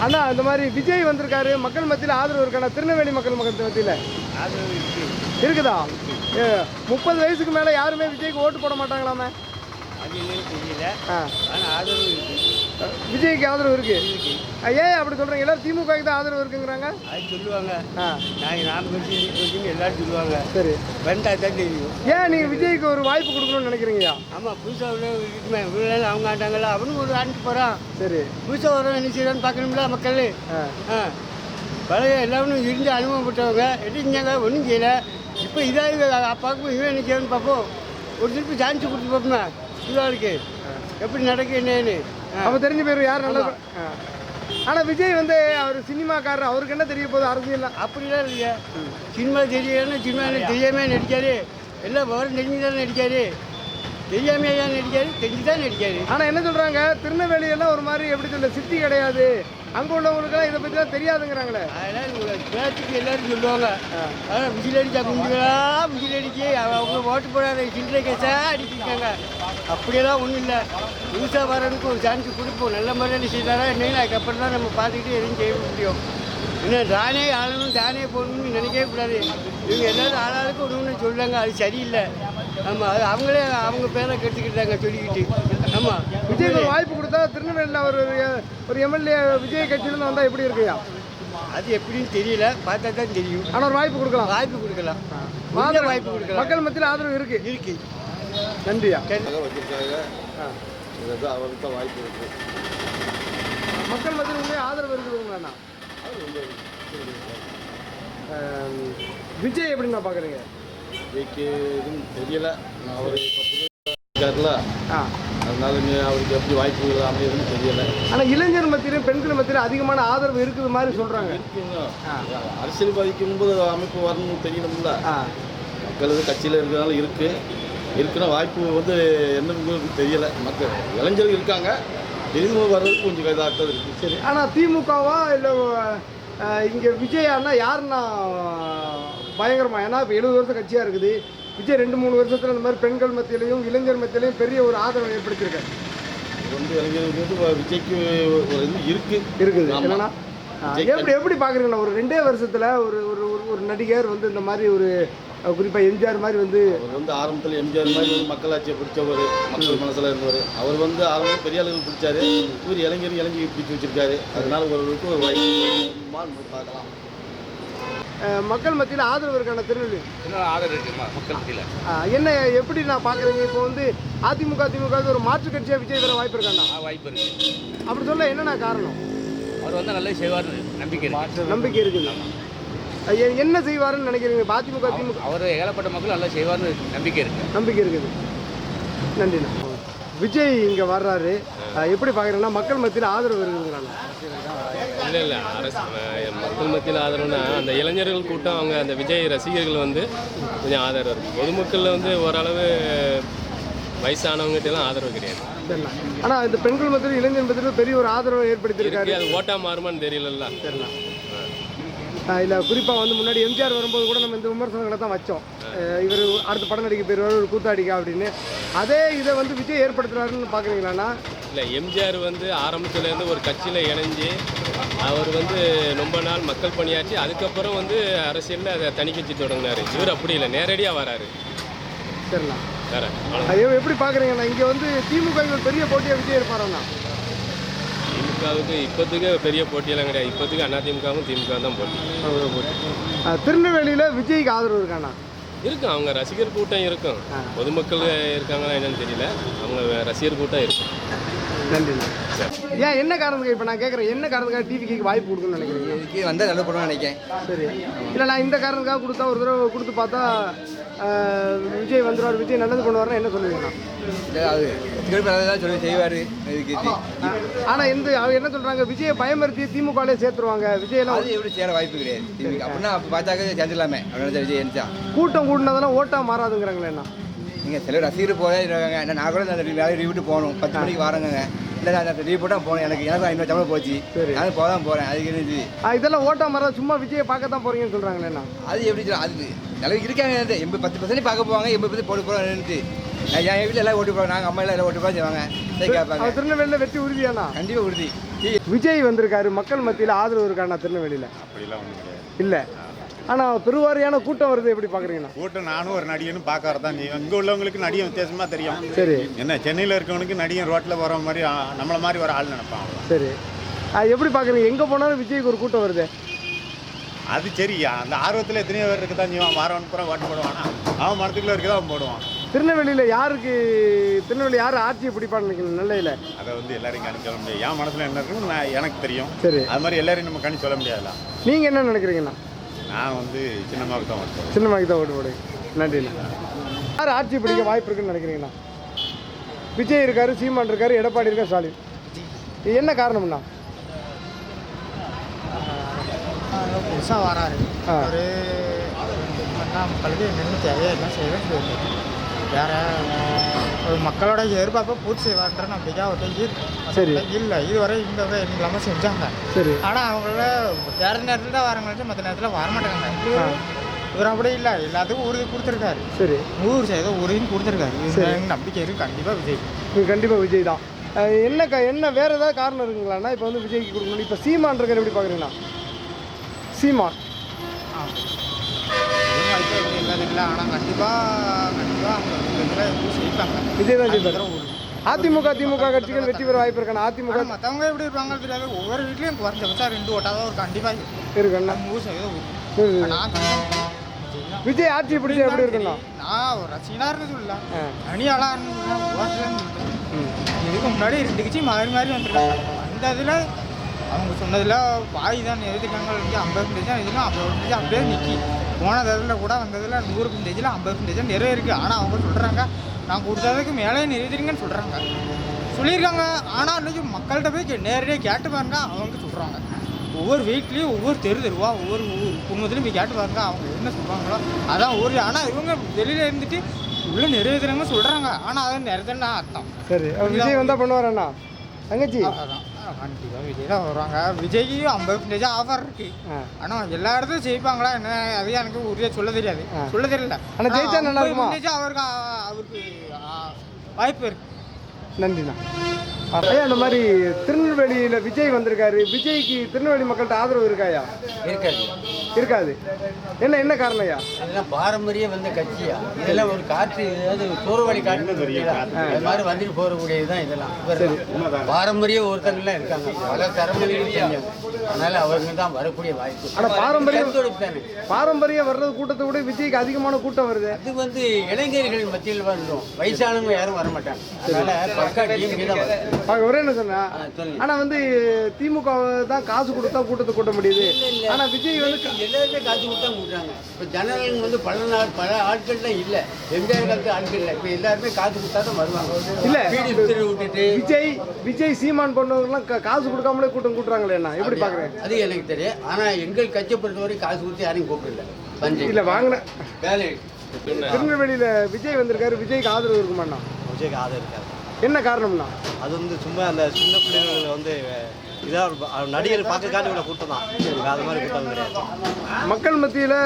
அண்ணா இந்த மாதிரி விஜய் வந்திருக்காரு, மக்கள் மத்தியில் ஆதரவு இருக்காண்ணா? திருநெல்வேலி மக்கள் மத்தியில் ஆதரவு இருக்குதா? 30 வயசுக்கு மேலே யாருமே விஜய்க்கு ஓட்டு போட மாட்டாங்களாமே? அது தெரியல. ஆனால் ஆதரவு இருக்கு. விஜய்க்கு ஆதரவு இருக்கு. ஏன் அப்படி சொல்றீங்க? எல்லாரும் திமுகவுக்கு தான் ஆதரவு இருக்குங்கிறாங்க. அது சொல்லுவாங்க. நாம் கொஞ்சம் எல்லாரும் சொல்லுவாங்க. சரி, வந்தா தான் தெரியும். ஏன் நீங்கள் விஜய்க்கு ஒரு வாய்ப்பு கொடுக்கணும்னு நினைக்கிறீங்கயா? ஆமாம், புதுசாக இருக்குமே இவ்வளோ அவங்க ஆட்டாங்களா, அவனும் ஒரு ஆண்டு போகிறான். சரி, புதுசாக வர என்ன செய்யறான்னு பார்க்கணும்ல மக்கள். பழைய எல்லாரும் இருந்து அனுபவப்பட்டவங்க எடுத்தாங்க, ஒன்றும் செய்யலை. இப்போ இதாக பார்க்கும் இவன் என்ன செய்யணும்னு பார்ப்போம். ஒரு திருப்பி சான்ஸ் கொடுத்து பார்ப்போமே இவாளுக்கு எப்படி நடக்கு என்னன்னு அப்போ தெரிஞ்சு போயிடும் யார் நல்லது. ஆனால் விஜய் வந்து அவர் சினிமாக்காரர், அவருக்கு என்ன தெரிய போகுது அரசியல்? அப்படிலாம் இல்லையா? சினிமா தெரியலன்னா சினிமா தெரியாமே நடிக்காரு. எல்லாம் விவரம் தெரிஞ்சு தானே நடிக்காரு. தெரியாமே ஏன் நடிக்காரு? தெரிஞ்சு தான் நடிக்காரு. ஆனால் என்ன சொல்கிறாங்க, திருநெல்வேலியெல்லாம் ஒரு மாதிரி எப்படி சொல்ல சிட்டி கிடையாது, அங்கே உள்ளவங்களுக்கெல்லாம் இதை பற்றிலாம் தெரியாதுங்கிறாங்களே. அதெல்லாம் பேச்சுக்கு எல்லாரும் சொல்லுவாங்க. ஆனால் விசில் அடிச்சா குஞ்சுகளா விசில் அடிச்சு அவங்க ஓட்டு போடாத சில்லறை கேஸா அடிச்சிருக்காங்க. அப்படியெல்லாம் ஒன்றும் இல்லை. புதுசாக வரனுக்கு ஒரு சான்ஸ் கொடுப்போம். நல்ல முறையில் செய்தாரா என்னன்னு அதுக்கப்புறம் தான் நம்ம பார்த்துக்கிட்டு எதுவும் செய்ய முடியும். இன்னும் தானே ஆளணும் தானே போகணும்னு நினைக்கவே கூடாது. இவங்க எல்லாரும் ஆளாளுக்கு ஒன்று ஒன்று சொல்கிறாங்க, அது சரியில்லை. ஆமாம், அது அவங்களே அவங்க பேரை கெடுத்துக்கிட்டாங்க சொல்லிக்கிட்டு. ஆமாம், விஜய்க்கு ஒரு வாய்ப்பு கொடுத்தா திருநெல்வேலியில் ஒரு எம்எல்ஏ விஜய் கட்சியிலேருந்து வந்தால் எப்படி இருக்குயா? அது எப்படின்னு தெரியல, பார்த்தா தான் தெரியும். ஆனால் ஒரு வாய்ப்பு கொடுக்கலாம். வாய்ப்பு கொடுக்கலாம். வாய்ப்பு கொடுக்கலாம். மக்கள் மத்தியில் ஆதரவு இருக்கு. நன்றியா. அவருக்கு வாய்ப்பு இருக்கு. மக்கள் மத்தியில் உண்மையாக ஆதரவு இருக்குதுங்களாண்ணா? விஜய் எப்படி நான் பார்க்குறீங்க? விஜய்க்கு எதுவும் தெரியல. அவர் இப்போ புதுல அதனால அவருக்கு எப்படி வாய்ப்பு அமையுதுன்னு தெரியல. ஆனால் இளைஞர் மத்தியிலும் பெண்கள் மத்தியிலும் அதிகமான ஆதரவு இருக்குது மாதிரி சொல்கிறாங்க. அரசியல்வாதிக்கு முன்பு அமைப்பு வரணும்னு தெரியணும்ல. மக்கள் கட்சியில் இருக்கிறதுனால இருக்குன்னா வாய்ப்பு வந்து என்னன்னு தெரியல. மக்கள் இளைஞர்கள் இருக்காங்க, திரும்ப வர்றதுக்கு கொஞ்சம் இதாக இருக்குது. சரி, ஆனால் திமுகவா இல்லை இங்கே விஜயானா யாருன்னா பயங்கரமா? ஏன்னா இப்போ 70 வருஷம் கட்சியாக இருக்குது. விஜய் 2-3 வருஷத்தில் இந்த மாதிரி பெண்கள் மத்தியிலையும் இளைஞர் மத்தியிலையும் பெரிய ஒரு ஆதரவு ஏற்படுத்தியிருக்காரு. வந்து இளைஞர்களுக்கு விஜய்க்கு ஒரு இது இருக்குது. என்னன்னா எப்படி பார்க்குறீங்கண்ணா? ஒரு 2 வருஷத்தில் ஒரு ஒரு நடிகர் வந்து இந்த மாதிரி ஒரு குறிப்பாக எம்ஜிஆர் மாதிரி வந்து ஆரம்பத்தில் எம்ஜிஆர் மாதிரி ஒரு மக்களாட்சியை பிடிச்சவர், மக்கள் மனசில் இருந்தவர். அவர் வந்து ஆரம்பம் பெரிய அளவில் பிடிச்சாரு. இவர் இளைஞர் பிடிச்சி வச்சிருக்காரு. அதனால ஒருவருக்கு ஒரு வாய்ப்பு பார்க்கலாம். மக்கள் மத்தியில் ஆதரவு இருக்கான திருநெல்வேலி ஆதரவு இருக்குமா மக்கள் மத்தியில்? என்ன எப்படி நான் பார்க்குறீங்க? இப்போ வந்து அதிமுக திமுக ஒரு மாற்று கட்சியாக விஜய் வர வாய்ப்பு இருக்காண்ணா? வாய்ப்பு இருக்கு. அப்படி சொல்ல என்னென்ன காரணம்? அவர் வந்து நல்லா செய்வார்னு நம்பிக்கை இருக்குது. என்ன செய்வாருன்னு நினைக்கிறீங்க? அதிமுக திமுக அவர் ஏகப்பட்ட மக்கள் நல்லா செய்வார்னு நம்பிக்கை இருக்குது. நன்றிண்ணா. விஜய் இங்கே வர்றாரு, எப்படி பார்க்குறீங்கன்னா மக்கள் மத்தியில் ஆதரவு இருக்குதுங்கிறாங்க? இல்லை மக்கள் மத்தியில் ஆதரவுனா அந்த இளைஞர்கள் கூட்டம், அவங்க அந்த விஜய் ரசிகர்கள் வந்து கொஞ்சம் ஆதரவு இருக்குது. பொதுமக்களில் வந்து ஓரளவு வயசானவங்ககிட்டலாம் ஆதரவு கிடையாது. ஆனால் இந்த பெண்கள் மத்தியில் இளைஞர் மத்தியில் பெரிய ஒரு ஆதரவு ஏற்படுத்தியிருக்காரு. அது ஓட்டா மாறுமான்னு தெரியல. தெரியல. இல்லை, குறிப்பாக வந்து முன்னாடி எம்ஜிஆர் வரும்போது கூட நம்ம இந்த விமர்சனங்களை தான் வச்சோம். இவர் அடுத்த படம் நடிக்க போயிடுவார், ஒரு கூத்தாடிக்கா அப்படின்னு. அதே இதை வந்து விஜய் ஏற்படுத்துறாருன்னு பார்க்குறீங்களாண்ணா? இல்லை, எம்ஜிஆர் வந்து ஆரம்பத்துலேருந்து ஒரு கட்சியில் இணைஞ்சு அவர் வந்து ரொம்ப நாள் மக்கள் பணியாற்றி அதுக்கப்புறம் வந்து அரசியலில் அதை தனி கட்சி தொடங்கினார். இவர் அப்படி இல்லை, நேரடியாக வராரு. சரிண்ணா. வேற எப்படி பார்க்குறீங்கண்ணா? இங்கே வந்து திமுக பெரிய போட்டியாக விஜய் இருப்பாருண்ணா? திமுகவுக்கு இப்போதுக்கு பெரிய போட்டியெல்லாம் கிடையாது. இப்போதுக்கு அதிமுகவும் திமுக தான் போட்டி. திருநெல்வேலியில் விஜய்க்கு ஆதரவு இருக்காண்ணா? இருக்கும், அவங்க ரசிகர் கூட்டம் இருக்கும். பொதுமக்கள் இருக்காங்களா என்னன்னு தெரியல, அவங்க ரசிகர் கூட்டம் இருக்கும். நன்றிண்ணா. ஏன் என்ன காரணத்துக்கு இப்போ நான் கேட்குறேன், என்ன காரணத்துக்காக டிவிக்கு வாய்ப்பு கொடுக்கணும்னு நினைக்கிறீங்க? இதுக்கு வந்தால் நல்ல படம் நினைக்கிறேன். சரி, இல்லை நான் இந்த காரணத்துக்காக கொடுத்தா ஒரு தடவை கொடுத்து பார்த்தா விஜய் வந்துடுவார், விஜய் நல்லது பண்ணுவார்னா என்ன சொல்லுவீங்கண்ணா? அது சொல்லி செய்வார். ஆனால் அவங்க என்ன சொல்கிறாங்க, விஜயை பயமுறுத்தி திமுகவிலே சேர்த்துருவாங்க. விஜயெல்லாம் அது எப்படி சேர வாய்ப்பு கிடையாது. அப்படின்னா அப்போ பார்த்தாக்க சேர்ந்துடலாமே அப்படின்னு விஜய் நினச்சா. கூட்டம் கூட்டினதெல்லாம் ஓட்டா மாறாதுங்கிறாங்களேண்ணா? நீங்கள் சில ரசிகர் போதே இருக்காங்க. நான் கூட அந்த வேலையை விட்டு போகணும், 10 மணிக்கு வரேங்க. இல்லை அந்த லீவ் போட்டால் போனேன். எனக்கு 500 சம்பளம் போச்சு. நான் போகிறேன். அதுக்கு என்ன இதெல்லாம் ஓட்டா மாறா, சும்மா விஜயை பார்க்க தான் போகிறீங்கன்னு சொல்கிறாங்களேண்ணா? அது எப்படி சொல்ல, அது நிலவு இருக்காங்க. 10% பார்க்க போவாங்க, 80% போட்டு போகிறாங்கன்ட்டு. என் வீட்டில் எல்லாம் ஓட்டு போகிறாங்க, நாங்கள் அம்மா எல்லாம் ஓட்டு போகிறாங்க செய்வாங்க. கேட்பாங்க. திருநெல்வேலியில் வெற்றி உறுதியாண்ணா? கண்டிப்பாக உறுதி. விஜய் வந்திருக்காரு, மக்கள் மத்தியில் ஆதரவு இருக்காண்ணா திருநெல்வேலியில்? அப்படிலாம் ஒன்றும் கிடையாது. இல்லை. ஆனால் பெருவாரியான கூட்டம் வருது, எப்படி பார்க்குறீங்கண்ணா? கூட்டம் நானும் ஒரு நடிகன்னு பார்க்க வரதான் செய்வேன். இங்கே உள்ளவங்களுக்கு நடிகன் வித்தியாசமாக தெரியும். சரி. என்ன சென்னையில் இருக்கவனுக்கு நடிகன் ரோட்டில் வர மாதிரி நம்மளை மாதிரி ஒரு ஆள் நினைப்பான். சரி. எப்படி பார்க்குறீங்க? எங்கே போனாலும் விஜய்க்கு ஒரு கூட்டம் வருது. அது சரி, அந்த ஆர்வத்தில் எத்தனையோ பேர் இருக்க தான் செய்வான். வாரவன் பூரா ஓட்டு போடுவானா, அவன் மரத்துக்குள்ளே இருக்க தான் போடுவான். திருநெல்வேலியில் திருநெல்வேலி யார் ஆட்சியை பிடிப்பான்னு நினைக்கிறீங்க நெல்லையில்? அதை வந்து எல்லாரையும் கணி சொல்ல முடியாது. என் மனசில் என்ன இருக்குன்னு எனக்கு தெரியும். சரி. அது மாதிரி எல்லாரையும் நம்ம கணி சொல்ல முடியாதுல்ல. நீங்கள் என்ன நினைக்கிறீங்கண்ணா? நான் வந்து சின்னமாவுக்கு தான் ஓட்டு போடுவேன். சின்னமாவுக்கு தான் ஓட்டு போடுங்க. நன்றிண்ணா. யார் ஆட்சி பிடிக்க வாய்ப்பு இருக்குன்னு நினைக்கிறீங்கண்ணா? விஜய் இருக்காரு, சீமான் இருக்காரு, எடப்பாடி இருக்காரு, ஸ்டாலின். இது என்ன காரணம்ண்ணா? புதுசாக வராரு ஒரு மக்களுக்கு என்னென்ன தேவையோ எல்லாம் செய்வேன். வேற ஒரு மக்களோட எதிர்பார்ப்பை பூர்த்தி செய்வான்ற நம்பிக்கை அவர்கிட்ட சரி இல்லை. இதுவரை இந்த இல்லாமல் செஞ்சாங்க. சரி. ஆனால் அவங்கள தேர்தல் நேரத்தில் தான் வரவங்க, மற்ற நேரத்தில் வரமாட்டாங்க. இவர் அப்படி இல்லை, எல்லாத்துக்கும் உறுதி கொடுத்துருக்காரு. சரி. 100% உறுதியும் கொடுத்துருக்காரு. எங்கள் நம்பிக்கை இருக்குது கண்டிப்பாக விஜய். கண்டிப்பாக விஜய் தான். என்ன வேறு ஏதாவது காரணம் இருக்குங்களாண்ணா இப்போ வந்து விஜய்க்கு கொடுக்கணும்? இப்போ சீமான் இருக்கிற எப்படி பார்க்குறீங்கண்ணா? சீமான் இல்லை, ஆனால் கண்டிப்பாக அவங்க செய்வாங்க. விஜய் தான் ஜெயிப்பார். திமுக கட்சிகள் வெற்றி பெற வாய்ப்பு இருக்காண்ணா? அதிமுக மற்றவங்க எப்படி இருப்பாங்க தெரியாது. ஒவ்வொரு வீட்லையும் குறைஞ்சபட்சம் 2 ஓட்டாதான் ஒரு கண்டிப்பாக இருக்குண்ணா. 100% விஜய் ஆட்சி பிடிச்சா எப்படி இருக்குண்ணா? நான் ஒரு ரசிகனார்னு சொல்லலாம், அணியாளார்னு சொல்லலாம். இதுக்கு முன்னாடி 2 கட்சி மாறி மாறி வந்துருக்காங்க. அந்த இதில் அவங்க சொன்னதில் பாதி தான் எழுதிருக்காங்க. 50% இதில் 50% அப்படியே நிற்கி. போன தேர்தலில் கூட வந்ததில் 100%, 50% நிறைய இருக்குது. ஆனால் அவங்க சொல்கிறாங்க நான் கொடுத்ததுக்கு மேலே நிறைவேறீங்கன்னு சொல்லியிருக்காங்க. ஆனால் இன்னைக்கு மக்கள்கிட்ட போய் நேரடியாக கேட்டு பாருங்க, அவங்க சொல்கிறாங்க. ஒவ்வொரு வீட்லேயும் ஒவ்வொரு தெருவா ஒவ்வொரு குடும்பத்துலையும் போய் கேட்டு பாருங்க, அவங்க என்ன சொல்கிறாங்களோ அதான் ஊரில். ஆனால் இவங்க வெளியில் இருந்துட்டு இவ்வளோ நிறைவேற்றுறாங்க சொல்கிறாங்க. ஆனால் அதை நிறைவேற்றா அர்த்தம். சரி. விஜய் வந்தால் பண்ணுவாரண்ணா? தங்கச்சி அதான் கண்டிப்பாக விஜய் தான் வருவாங்க. விஜய்க்கு 50% ஆஃபர் இருக்கு. ஆனால் எல்லா இடத்துலையும் ஜெயிப்பாங்களா என்ன அது எனக்கு உறுதியாக சொல்ல தெரியாது, சொல்ல தெரியல. ஆனால் ஜெயிச்சா நல்லா இருக்குமா? அவருக்கு வாய்ப்பு இருக்கு. நன்றிண்ணா. ஐயா, இந்த மாதிரி திருநெல்வேலியில் விஜய் வந்திருக்காரு. விஜய்க்கு திருநெல்வேலி மக்கள்கிட்ட ஆதரவு இருக்காயா? இருக்காது. என்ன காரணம் ஐயா? அதெல்லாம் பாரம்பரிய வந்த கட்சியா? இதெல்லாம் ஒரு காற்று, ஏதாவது சோறுவழி காற்று அது மாதிரி வந்துட்டு போகக்கூடியது தான் இதெல்லாம். பாரம்பரிய ஒருத்தங்கள்லாம் இருக்காங்க, பல தலைமுறைகள். அதனால அவருக்கு தான் வரக்கூடிய வாய்ப்பு. ஆனால் பாரம்பரியம் வர்றது கூட்டத்தை விட விஜய்க்கு அதிகமான கூட்டம் வருது. அது வந்து இளைஞர்கள் மத்தியில் வந்துடும், வயசானவங்க யாரும் வரமாட்டாங்க. அதனால பக்கா டிஎம்கே தான் வரும். ஒரே என்ன சொன்னா, ஆனா வந்து திமுக தான் காசு கொடுத்தா கூட்டத்தை கூட்ட முடியுது. ஆனா விஜய் வந்து எல்லாருமே காசு கொடுத்தா கூட்டுறாங்க. இப்போ ஜனங்கள் வந்து பல ஆட்கள்லாம் இல்லை, எம்ஜிஆர் காலத்து ஆட்கள் இல்லை. இப்போ எல்லாருமே காசு கொடுத்தா தான் வருவாங்க. இல்ல விட்டுட்டு விஜய் சீமான் பண்ணவங்கலாம் காசு கொடுக்காமலே கூட்டம் கூட்டுறாங்களே, என்ன எப்படி பாக்குறேன்? அது எனக்கு தெரியும். ஆனா எங்கள் கட்சியை பொறுத்தவரை காசு கொடுத்து யாரையும் கூப்பிடல. இல்ல வாங்கின வேலை திருநெல்வேலியில விஜய் வந்திருக்காரு. விஜய்க்கு ஆதரவு இருக்குமாண்ணா? விஜய்க்கு ஆதரவு இருக்காது. என்ன காரணம்னா? அது வந்து சும்மா அந்த சின்ன பிள்ளைகள் வந்து இதாக நடிகர் பார்க்கறதுக்காண்டி உள்ள கூட்டம் தான். அது மாதிரி கூட்டம் கிடையாது. மக்கள் மத்தியில்,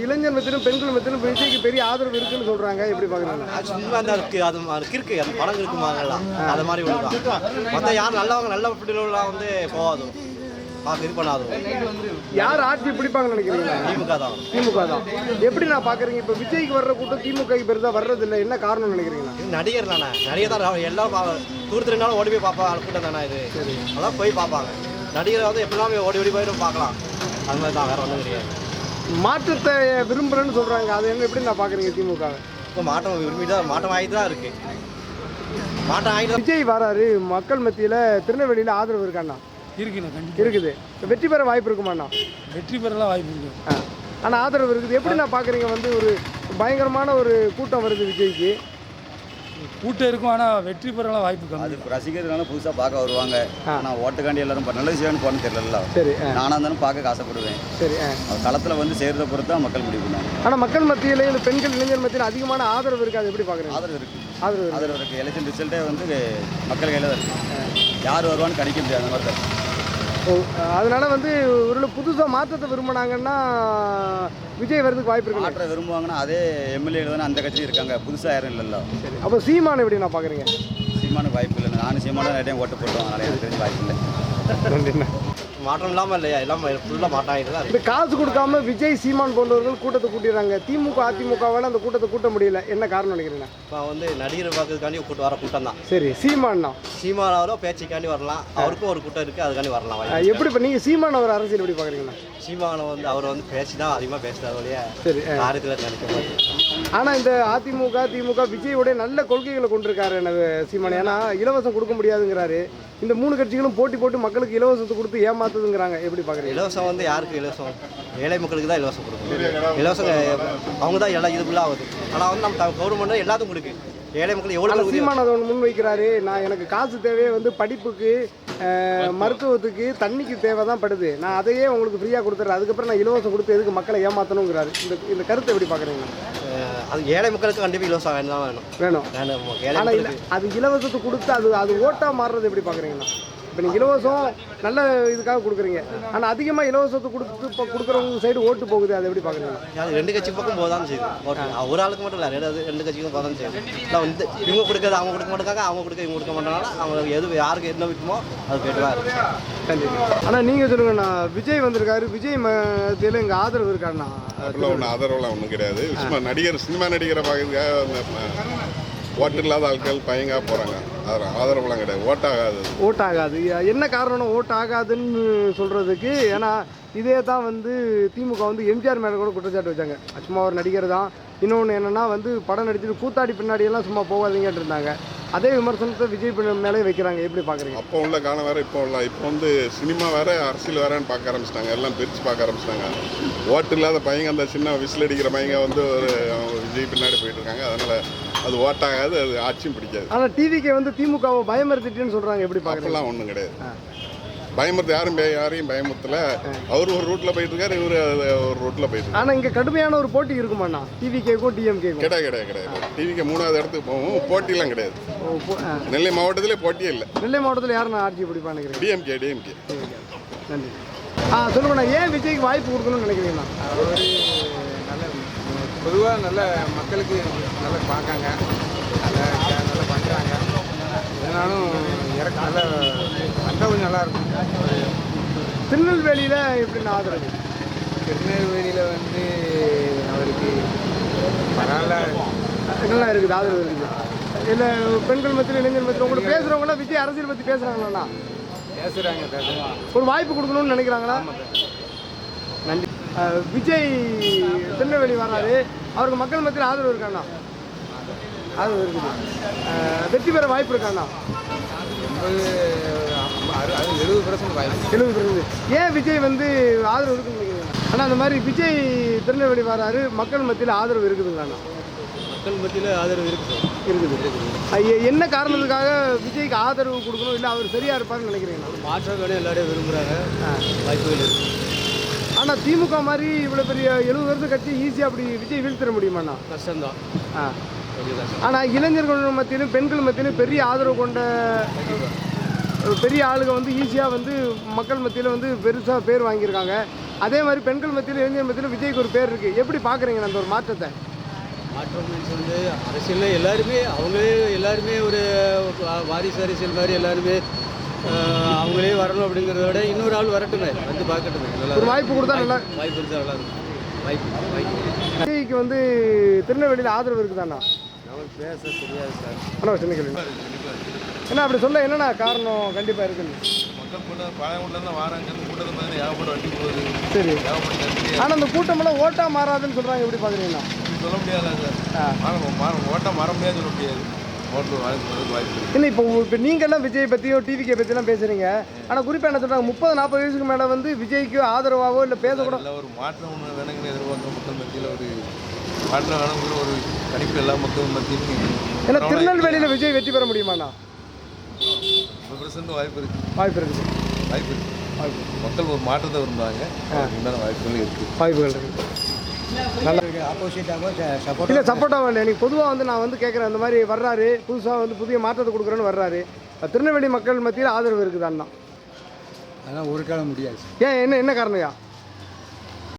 இளைஞர் மத்தியிலும் பெண்கள் மத்தியிலும் விஜய்க்கு பெரிய ஆதரவு இருக்குன்னு சொல்றாங்க, எப்படி பாக்குறாங்க? சும்மா அந்த அது கிறுக்கு, அந்த படம் இருக்குமாங்கலாம் அது மாதிரி உள்ளதான். மற்ற யார் நல்ல பிள்ளைகள்லாம் வந்து போகாது, இது பண்ணாது. யார் ஆட்சி பிடிப்பாங்கன்னு நினைக்கிறீங்களா? திமுக தான். எப்படி நான் பாக்குறீங்க? இப்போ விஜய்க்கு வர்ற கூட்டம் திமுகக்கு பெருசா வர்றது இல்லை, என்ன காரணம்னு நினைக்கிறீங்களா? நடிகர் தானே, நடிகர் தான் எல்லாம் தூரத்து நாளும் ஓடி போய் பார்ப்பாங்க. கூட்டம் தானே இது, அதான் போய் பார்ப்பாங்க. நடிகரை வந்து எப்படிலாம் ஓடி போயிடும் பார்க்கலாம். அது மாதிரி தான், வேற ஒன்றும் கிடையாது. மாற்றத்தை விரும்புறேன்னு சொல்றாங்க, அது என்ன எப்படி நான் பாக்குறீங்க? திமுக இப்போ மாற்றம் விரும்பிட்டு மாற்றம் ஆகிட்டு தான் இருக்கு. மாற்றம் ஆகிட்டு விஜய் வராரு, மக்கள் மத்தியில் திருநெல்வேலியில் ஆதரவு இருக்காண்ணா? இருக்குது. வெற்றி பெற வாய்ப்பு இருக்குமாண்ணா? வெற்றி பெறலாம் வாய்ப்பு இருக்கு. ஆனால் ஆதரவு இருக்குது. எப்படி நான் பார்க்குறீங்க? வந்து ஒரு பயங்கரமான ஒரு கூட்டம் வருது விஜய்க்கு. கூட்டம் இருக்கும், ஆனால் வெற்றி பெறலாம் வாய்ப்பு கம்மி. அது ரசிகர்களால புதுசாக பார்க்க வருவாங்க. ஆனால் ஓட்டுக்காண்டி எல்லாரும் நல்லது செய்யணும்னு போகணும்னு தெரியல. சரி. நானாக இருந்தாலும் பார்க்க ஆசைப்படுவேன். சரி. களத்தில் வந்து சேர்றதை பொறுத்து தான் மக்கள் முடிவு பண்ணுவாங்க. ஆனால் மக்கள் மத்தியில், இந்த பெண்கள் இளைஞர் மத்தியில் அதிகமான ஆதரவு இருக்குது. அது எப்படி பார்க்குறீங்க? ஆதரவு இருக்குது. எலெக்ஷன் ரிசல்ட்டே வந்து மக்கள் கையில் தான் இருக்குது. யார் வருவான்னு கணிக்க முடியாது, அந்த மாதிரி தான். அதனால வந்து ஒரு புதுசாக மாற்றத்தை விரும்பினாங்கன்னா விஜய் வரதுக்கு வாய்ப்பு இருக்கு. மாற்ற விரும்புவாங்கன்னா அதே எம்எல்ஏ தானே அந்த கட்சி இருக்காங்க, புதுசாக யாரும் இல்லைல்ல. சரி. அப்போ சீமான் எப்படி நான் பார்க்குறீங்க? சீமானுக்கு வாய்ப்பு இல்லை. நானும் சீமானும் நிறைய டைம் ஓட்டு போட்டுவாங்க, நிறைய தெரிஞ்சு வாய்ப்பு இல்லை. நன்றிண்ணா. மாற்றம் இல்லாமல் இல்லையா, எல்லாம் ஃபுல்லாக மாட்டாங்க தான் இந்த காசு கொடுக்காம விஜய் சீமான் போன்றவர்கள் கூட்டத்தை கூட்டிடுறாங்க. திமுக அதிமுகவால் அந்த கூட்டத்தை கூட்ட முடியல, என்ன காரணம் நினைக்கிறீங்க? இப்போ வந்து நடிகர் பார்க்கறதுக்காண்டி வர கூட்டம் தான். சரி, சீமான் தான். சீமானாவரோ பேச்சுக்காண்டி வரலாம், அவருக்கும் ஒரு கூட்டம் இருக்குது, அதுக்காண்டி வரலாம். எப்படி இப்போ நீங்கள் சீமான் அவர் அரசியல் எப்படி பார்க்குறீங்கண்ணா? சீமானை வந்து அவர் வந்து பேச்சு தான் அதிகமாக பேசுகிறார் வழியா, சரி, காரியத்தில் நினைக்க மாட்டேன். ஆனால் இந்த அதிமுக திமுக விஜயோடைய நல்ல கொள்கைகளை கொண்டிருக்காரு சீமான். ஏன்னா இலவசம் கொடுக்க முடியாதுங்கிறாரு. இந்த 3 கட்சிகளும் போட்டி போட்டு மக்களுக்கு இலவசத்தை கொடுத்து ஏமாத்துதுங்கிறாங்க, எப்படி பார்க்குறீங்க? இலவசம் வந்து யாருக்கு இலவசம்? ஏழை மக்களுக்கு தான் இலவசம் கொடுக்கும். இலவசம் அவங்க தான் எல்லாம் இதுக்குள்ள ஆகுது. ஆனால் வந்து நம்ம கவர்மெண்ட் எல்லாத்துக்கும் கொடுக்கு. ஏழை மக்கள் எவ்வளோ சீமான் அதை ஒன்று முன் வைக்கிறாரு. நான் எனக்கு காசு தேவையே வந்து படிப்புக்கு, மருத்துவத்துக்கு, தண்ணிக்கு தேவை தான் படுது. நான் அதையே உங்களுக்கு ஃப்ரீயாக கொடுத்துட்றேன். அதுக்கப்புறம் நான் இலவசம் கொடுத்து எதுக்கு மக்களை ஏமாற்றணுங்கிறாரு. இந்த கருத்தை எப்படி பார்க்குறீங்க? அது ஏழை மக்களுக்கு கண்டிப்பாக இலவசம் வேணும். ஆனால் அது இலவசத்தை கொடுத்து அது ஓட்டாக மாறுறது எப்படி பார்க்குறீங்கன்னா? இப்போ நீங்கள் இலவசம் நல்ல இதுக்காக கொடுக்குறீங்க, ஆனால் அதிகமாக இலவசத்தை கொடுத்து இப்போ கொடுக்குறவங்க சைடு ஓட்டு போகுது, அதை எப்படி பார்க்குறீங்க? அது 2 கட்சி பக்கம் போதான் செய்யுது. ஒரு ஆளுக்கு மட்டும் இல்லை, 2 கட்சிக்கும் போதான் செய்யுது. இல்லை வந்து இவங்க கொடுக்குறது அவங்க கொடுக்க மாட்டாங்க, அவங்க கொடுக்க இவங்க கொடுக்க மாட்டாங்க. அவங்க எது யாருக்கு என்ன விற்குமோ அது போய்ட்டு கண்டி. ஆனால் நீங்கள் சொல்லுங்கண்ணா, விஜய் வந்திருக்காரு, விஜய் மத்தியில் எங்கள் ஆதரவு இருக்காருண்ணா? ஒன்றும் ஆதரவுலாம் ஒன்றும் கிடையாது. சும்மா நடிகர், சினிமா நடிகரை பார்க்கறதுக்காக ஓட்டு இல்லாத ஆட்கள் பயங்கா போகிறாங்க. ஆதரவுலாம் கிடையாது, ஓட்டாகாது. என்ன காரணம் ஓட்டாகாதுன்னு சொல்கிறதுக்கு? ஏன்னா இதே தான் வந்து திமுக வந்து எம்ஜிஆர் மேலே கூட குற்றச்சாட்டு வச்சாங்க. சும்மா ஒரு நடிகர் தான். இன்னொன்று என்னென்னா வந்து படம் நடிச்சுட்டு கூத்தாடி பின்னாடியெல்லாம் சும்மா போகாதீங்கன்னு இருந்தாங்க. அதே விமர்சனத்தை விஜய் மேலே வைக்கிறாங்க, எப்படி பார்க்குறீங்க? அப்போ உள்ள காலம் வேறு, இப்போ வந்து சினிமா வேறு, அரசியல் வேறேன்னு பார்க்க ஆரம்பிச்சிட்டாங்க. எல்லாம் பிரித்து பார்க்க ஆரம்பிச்சிட்டாங்க. ஓட்டு இல்லாத பையங்க, அந்த சின்ன விசில் அடிக்கிற பையங்க வந்து ஒரு விஜய் பின்னாடி போயிட்டு இருக்காங்க. அதனால் அது ஓட்டாகாது, அது ஆட்சியும் பிடிக்காது. ஆனால் டிவிக்கு வந்து திமுகவை பயமுறுத்திட்டுன்னு சொல்கிறாங்க, எப்படி பார்க்கலாம்? ஒன்றும் கிடையாது. பயமுறுத்த யாரையும் பயமுறுத்தல. அவர் ஒரு ரூட்ல போயிட்டு இருக்காரு, இவரு ஒரு ரூட்ல போயிட்டு இருக்காரு. ஆனால் இங்கே கடுமையான ஒரு போட்டி இருக்குமாண்ணா டிவிக்கேக்கும் டிஎம்கேக்கும்? கிடையாது. டிவிக்கு 3வது இடத்துக்கு போவோம். போட்டிலாம் கிடையாது. நெல்லை மாவட்டத்திலே போட்டியே இல்லை. நெல்லை மாவட்டத்தில் யாரும் ஆட்சி பிடிப்பான்னு? டிஎம்கே. நன்றி. சொல்லுங்கண்ணா, ஏன் விஜய்க்கு வாய்ப்பு கொடுக்கணும்னு நினைக்கிறீங்கண்ணா? நல்ல பொதுவாக நல்ல மக்களுக்கு நல்லா பார்க்காங்க, நல்லா பண்ணுறாங்க. இதனாலும் எனக்கு நல்ல வந்தால் கொஞ்சம் நல்லாயிருக்கும். திருநெல்வேலியில் எப்படின்னு ஆதரவு? திருநெல்வேலியில் வந்து அவருக்கு பரவாயில்ல, என்னெல்லாம் இருக்குது, ஆதரவு இருக்குது. இல்லை பெண்கள் மத்தியில், இளைஞர் மத்தியில் உங்களுக்கு பேசுகிறவங்களாம் விஜய் அரசியல் பற்றி பேசுகிறாங்களாண்ணா? பேசுகிறாங்க. ஒரு வாய்ப்பு கொடுக்கணும்னு நினைக்கிறாங்களா? நன்றி. விஜய் திருநெல்வேலி வராரு, அவருக்கு மக்கள் மத்தியில் ஆதரவு இருக்காண்ணா? ஆதரவு இருக்குது. வெற்றி பெற வாய்ப்பு இருக்காண்ணா? 70% வாய்ப்பு. 70%. ஏன் விஜய் வந்து ஆதரவு இருக்குன்னு நினைக்கிறீங்க? ஆனால் அந்த மாதிரி விஜய் திருநெல்வேலி வராரு, மக்கள் மத்தியில் ஆதரவு இருக்குதுங்களாண்ணா? மக்கள் மத்தியில் ஆதரவு இருக்குது. என்ன காரணத்துக்காக விஜய்க்கு ஆதரவு கொடுக்கணும்? இல்லை அவர் சரியாக இருப்பார்னு நினைக்கிறீங்களா? மாற்றம் வேணும், எல்லாரையும் விரும்புகிறாங்க, வாய்ப்புகள் இருக்குது. ஆனால் திமுக மாதிரி இவ்வளோ பெரிய 70 வருஷம் கட்சி ஈஸியாக அப்படி விஜய் வீழ்த்திட முடியுமாண்ணா? கஷ்டம்தான். ஆனால் இளைஞர்கள் மத்தியிலும் பெண்கள் மத்தியிலும் பெரிய ஆதரவு கொண்ட பெரிய ஆளுங்க வந்து ஈஸியாக வந்து மக்கள் மத்தியில் வந்து பெருசாக பேர் வாங்கியிருக்காங்க. அதே மாதிரி பெண்கள் மத்தியில், இளைஞர் மத்தியில் விஜய்க்கு ஒரு பேர் இருக்குது. எப்படி பார்க்குறீங்க அந்த ஒரு மாற்றத்தை? மாற்றம் வந்து அரசியலில் எல்லாருமே ஒரு வாரிசு அரசியல் மாதிரி எல்லாருமே அவங்களே வரணும் அப்படிங்கிறத விட இன்னொரு ஆள் வரட்டுமே, வந்து பார்க்கட்டுமே. நல்லா ஒரு வாய்ப்பு கொடுத்தா நல்லா, வாய்ப்பு இருந்தால் நல்லா இருக்கும். வாய்ப்பு விஜய்க்கு வந்து திருநெல்வேலியில் ஆதரவு இருக்குதாண்ணா? நமக்கு பேச தெரியாது சார். ஆனால் சின்ன கேள்வி என்ன அப்படி சொல்ல என்னண்ணா காரணம்? கண்டிப்பாக இருக்குன்னு மக்கள் கூட்டம் பழைய கூட்டம் தான் வராங்க. கூட்டத்தை மாதிரி ஏகப்பட்ட வண்டி போகுது. சரி. ஏகப்பட்ட ஆனால் அந்த கூட்டமெல்லாம் ஓட்டாக மாறாதுன்னு சொல்கிறாங்க, எப்படி பார்க்குறீங்களா? சொல்ல முடியாது சார். ஓட்டம் மாற முடியாது, சொல்ல முடியாது. ஓட்டு வாய்ப்பு இல்லை. இப்போ நீங்கள்லாம் விஜய் பற்றியோ டிவிக்கே பற்றிலாம் பேசுகிறீங்க. ஆனால் குறிப்பாக என்ன சொல்கிறாங்க, 30-40 வயசுக்கு மேலே வந்து விஜய்க்கு ஆதரவாகவோ இல்லை பேசக்கூட ஒரு மாற்றம் ஒன்று வேணுங்கன்னு எதிர்பார்க்க மக்கள் மத்தியில் ஒரு மாற்றம் வேணுங்கிற ஒரு கணிப்பு எல்லா மக்கள் மத்தியிலும். ஏன்னா திருநெல்வேலியில் விஜய் வெற்றி பெற முடியுமாண்ணா? 100% வாய்ப்பு இருக்குது. வாய்ப்பு இருக்குது. மக்கள் ஒரு மாற்றத்தை விரும்புகிறாங்க. உண்டான வாய்ப்புகள் இருக்குது. நல்லா ஆப்போசிட்டாக இல்லை சப்போர்ட்டாக இல்லை. எனக்கு பொதுவாக வந்து நான் வந்து கேட்குறேன், அந்த மாதிரி வர்றாரு, புதுசாக வந்து புதிய மாற்றத்தை கொடுக்குறேன்னு வர்றாரு, திருநெல்வேலி மக்கள் மத்தியில் ஆதரவு இருக்குதான்னா? அதெல்லாம் ஒரு காலம் முடியாது. ஏன் என்ன காரணம்?